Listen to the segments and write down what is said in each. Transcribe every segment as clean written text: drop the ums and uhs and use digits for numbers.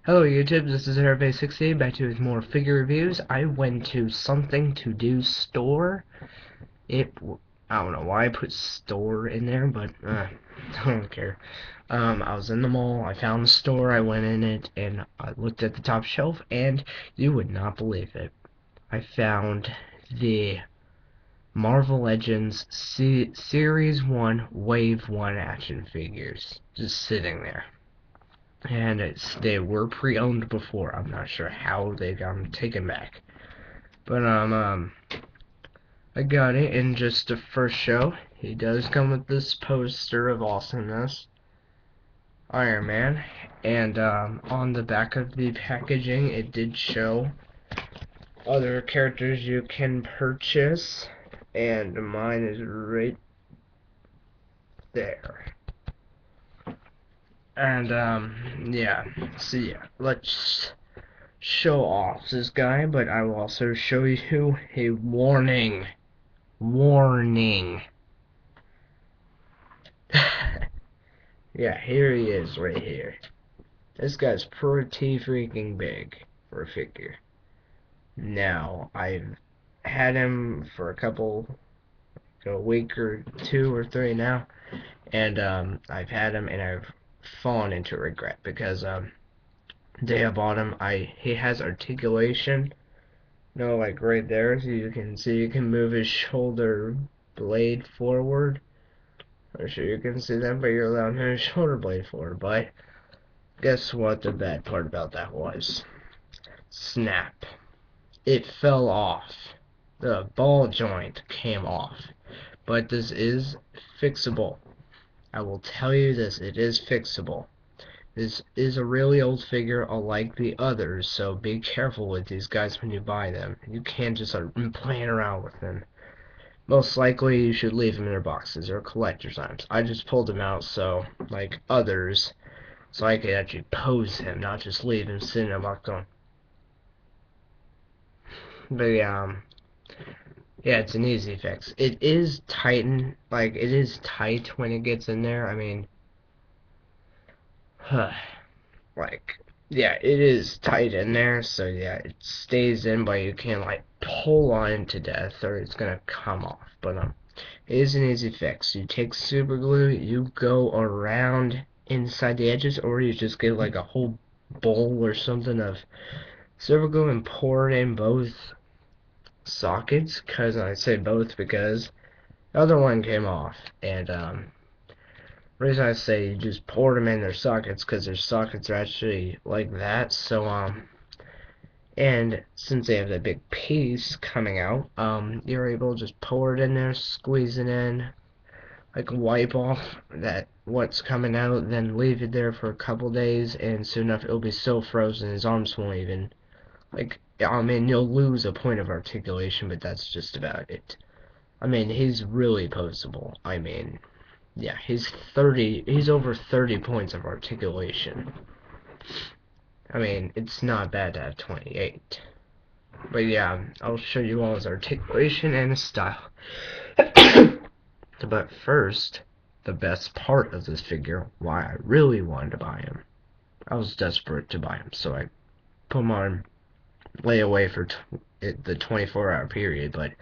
Hello YouTube, this is Hervé68 back to his more figure reviews. I went to Something to Do store. I don't know why I put store in there, but I don't care. I was in the mall, I found the store, I went in it, and I looked at the top shelf, and you would not believe it. I found the Marvel Legends Series 1 Wave 1 action figures just sitting there. And they were pre-owned before. I'm not sure how they got them taken back, but I got it in just the first show. He does come with this poster of awesomeness, Iron Man, and on the back of the packaging, it did show other characters you can purchase, and mine is right there. And yeah, so yeah, let's show off this guy, but I will also show you a warning. Warning. Yeah, here he is right here. This guy's pretty freaking big for a figure. Now, I've had him for a week or two or three now, and I've had him and I've fallen into regret because the day I bought him, he has articulation. No, like right there, so you can move his shoulder blade forward. I'm sure you can see that, but you're allowed to move his shoulder blade forward. But guess what the bad part about that was? Snap. It fell off. The ball joint came off. But this is fixable. I will tell you this, it is fixable. This is a really old figure unlike the others, so be careful with these guys when you buy them. You can't just start playing around with them. Most likely you should leave them in their boxes or collector's items. I just pulled them out so, like others, so I could actually pose him, not just leave him sitting in a box going. But yeah, it's an easy fix. It is tighten, like it is tight when it gets in there. I mean, like, yeah, it is tight in there, so yeah, it stays in, but you can't like pull on it to death or it's gonna come off. But it is an easy fix. You take super glue, you go around inside the edges, or you just get like a whole bowl or something of super glue and pour it in both sockets. Cause I say both because the other one came off, and the reason I say you just pour them in their sockets because their sockets are actually like that. So and since they have that big piece coming out, you're able to just pour it in there, squeeze it in, like wipe off that what's coming out, then leave it there for a couple days, and soon enough it'll be so frozen his arms won't even like. I mean, you'll lose a point of articulation, but that's just about it. I mean, he's really poseable. I mean, yeah, he's over 30 points of articulation. I mean, it's not bad to have 28. But yeah, I'll show you all his articulation and his style. But first, the best part of this figure, why I really wanted to buy him. I was desperate to buy him, so I put him on layaway for the 24-hour period, but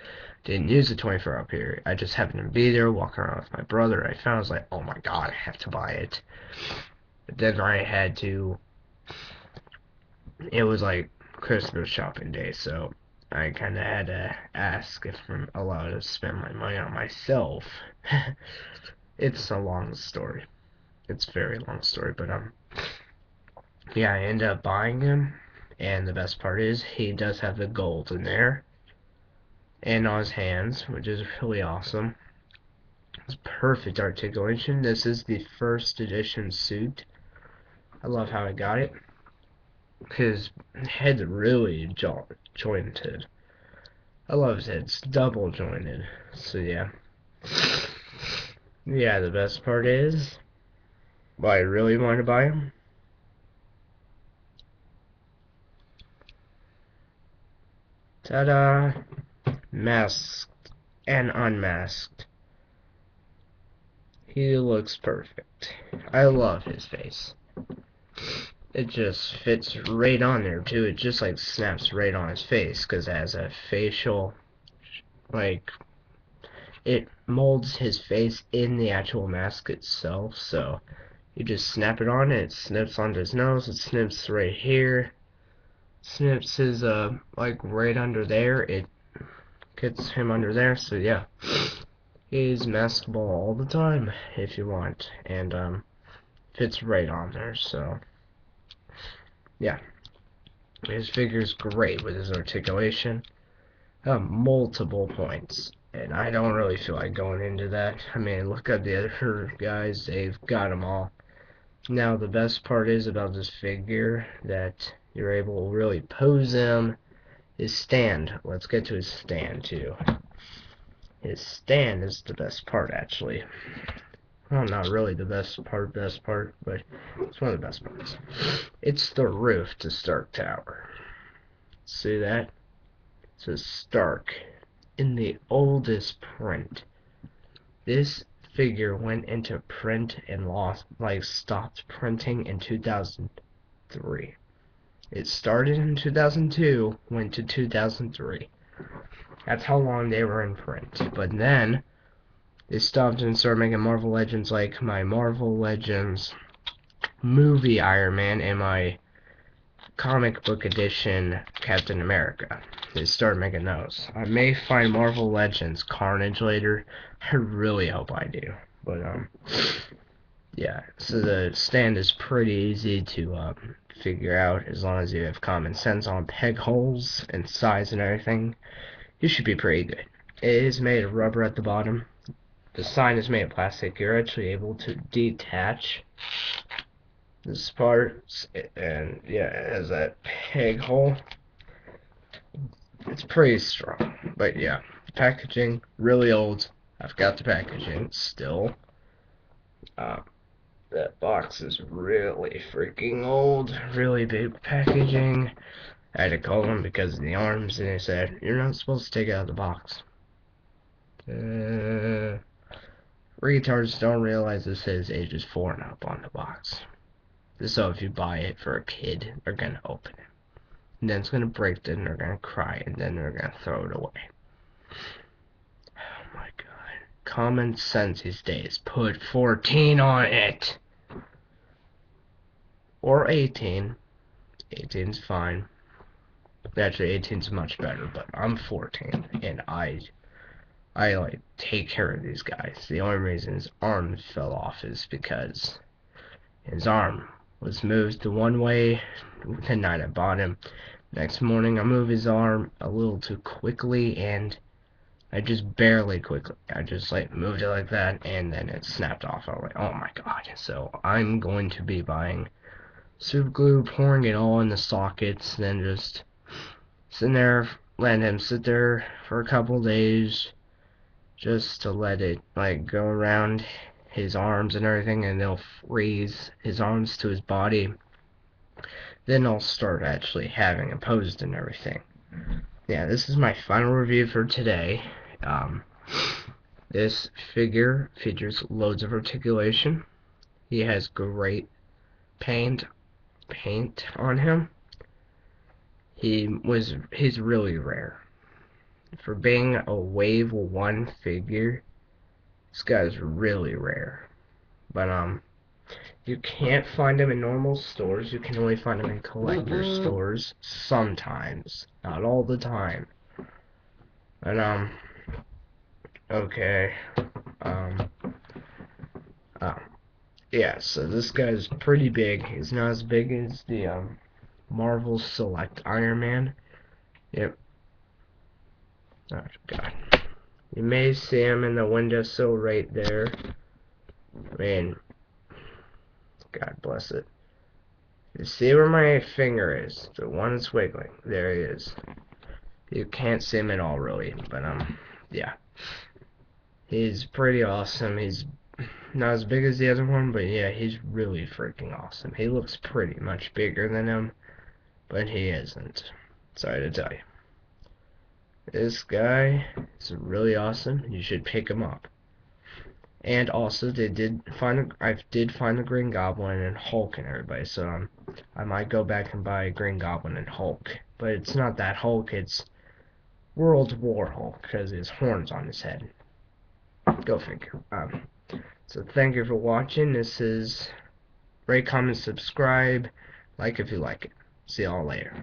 didn't use the 24-hour period. I just happened to be there, walking around with my brother. I found, I was like, oh my god, I have to buy it. But then I had to, it was like Christmas shopping day, so I kind of had to ask if I'm allowed to spend my money on myself. It's a long story. It's a very long story, but yeah, I ended up buying him, and the best part is he does have the gold in there and on his hands, which is really awesome. It's perfect articulation. This is the first edition suit. I love how I got it. His head's really jointed. I love his head. It's double jointed. So yeah. Yeah, the best part is, why I really want to buy him. Ta-da! Masked and unmasked. He looks perfect. I love his face. it just fits right on there too. It just like snaps right on his face because it has a facial, like, it molds his face in the actual mask itself. So you just snap it on, it snips onto his nose, it snips right here, snips his like right under there, it gets him under there. So yeah, he's maskable all the time if you want, and fits right on there. So yeah, his figure's great with his articulation. Multiple points, and I don't really feel like going into that. I mean, look at the other guys, they've got them all. Now, the best part is about this figure that you're able to really pose him. His stand. Let's get to his stand, too. His stand is the best part, actually. Well, not really the best part, but it's one of the best parts. It's the roof to Stark Tower. See that? It says Stark in the oldest print. This figure went into print and lost, like, stopped printing in 2003. It started in 2002, went to 2003. That's how long they were in print. But then they stopped and started making Marvel Legends, like my Marvel Legends movie Iron Man and my comic book edition Captain America. They started making those. I may find Marvel Legends Carnage later. I really hope I do. But yeah. So the stand is pretty easy to figure out as long as you have common sense on peg holes and size and everything. You should be pretty good. It is made of rubber at the bottom. The sign is made of plastic. You're actually able to detach this part, and yeah, it has that peg hole. It's pretty strong, but yeah, the packaging really old. I've got the packaging still. That box is really freaking old. Really big packaging. I had to call them because of the arms, and they said you're not supposed to take it out of the box. Retards don't realize this says ages 4 and up on the box. So if you buy it for a kid, they're gonna open it. And then it's gonna break, then they're gonna cry, and then they're gonna throw it away. Oh my god. Common sense these days. Put 14 on it! Or 18. 18's fine. Actually, 18's much better, but I'm 14, and I like take care of these guys. The only reason his arm fell off is because his arm was moved the one way the night I bought him. Next morning, I moved his arm a little too quickly, and I just barely quickly. I just like moved it like that, and then it snapped off. I was like, oh my god. So I'm going to be buying super glue, pouring it all in the sockets, then just sitting there, letting him sit there for a couple days, just to let it like go around his arms and everything, and they'll freeze his arms to his body. Then I'll start actually having him posed and everything. Yeah, this is my final review for today. This figure features loads of articulation. He has great paint on him. He's really rare. For being a wave 1 figure, this guy's really rare. But you can't find him in normal stores. You can only find him in collector stores sometimes, not all the time. And okay. Yeah, so this guy's pretty big. He's not as big as the Marvel Select Iron Man. Yep. Oh god. You may see him in the windowsill right there. I mean, God bless it. You see where my finger is? The one that's wiggling. There he is. You can't see him at all, really. But, yeah. He's pretty awesome. He's not as big as the other one, but yeah, he's really freaking awesome. He looks pretty much bigger than him, but he isn't. Sorry to tell you. This guy is really awesome. You should pick him up. And also, I did find the Green Goblin and Hulk and everybody, so I might go back and buy Green Goblin and Hulk. But it's not that Hulk, it's World War Hulk, because his horns on his head. Go figure. So thank you for watching. This is rate, comment, subscribe, like if you like it. See y'all later.